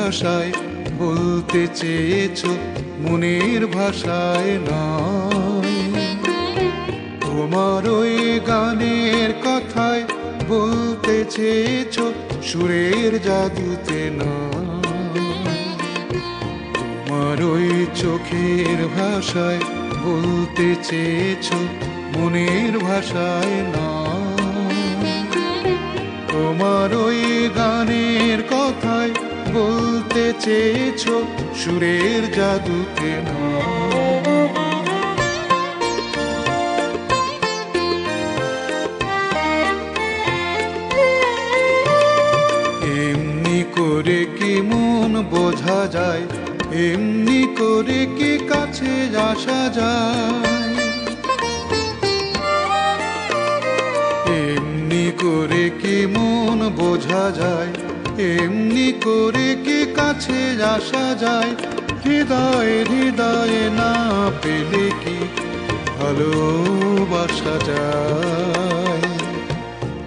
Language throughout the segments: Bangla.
ভাষায় বলতে চেয়েছো, মনের ভাষায় নয়। তোমার ওই গানের কথায় বলতে চেয়েছো, সুরের জাদুতে নয়। তোমার ওই চোখের ভাষায় বলতে চেয়েছো, মনের ভাষায় নয়। তোমার ওই গানের কথায় বলতে চেয়েছো, সুরের জাদুতে নয়। এমনি করে কি মন বোঝা যায়, এমনি করে কি কাছে আসা যায়। এমনি করে কি মন বোঝা যায়, এমনি করে কি কাছে আসা যায়। হৃদয়ে হৃদয়ে না পেলে কি ভালোবাসা যায়।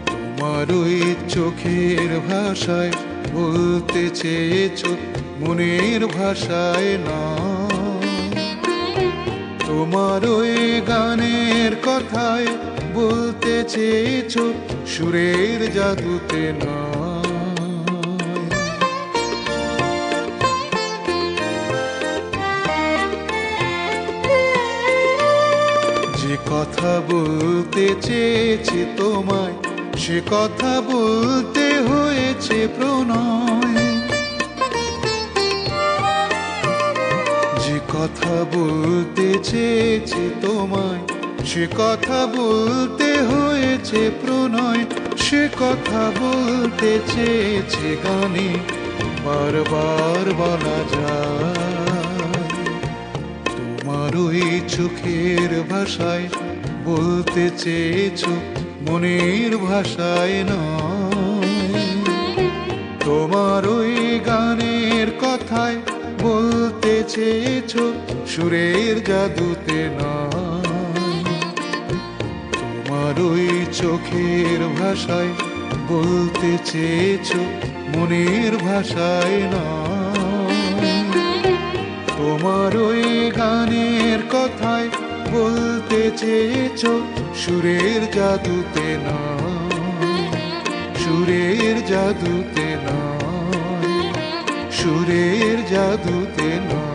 তোমার ওই চোখের ভাষায় বলতে চেয়েছো, মনের ভাষায় নয়। তোমার ওই গানের কথায় বলতে চেয়েছো, সুরের জাদুতে নয়। যে কথা বলতে চেয়েছি তোমায়, সে কথা বলতে হয়েছে প্রণয়। যে কথা বলতে চেয়েছি তোমায়, সে কথা বলতে হয়েছে প্রণয়। সে কথা বলতে চেয়েছে গানে, বারবার বলা যায়। তোমার ওই চোখের ভাষায় বলতে চেয়েছো, মনের ভাষায় নয়। তোমার ওই গানের কথায় বলতে চেয়েছো, সুরের জাদুতে নয়। তোমার ওই চোখের ভাষায় বলতে চেয়েছো, মনের ভাষায় নয়। তোমার ওই গানের কথায় বলতে চেয়েছো, সুরের জাদুতে নয়। সুরের জাদুতে নয়, সুরের জাদুতে নয়।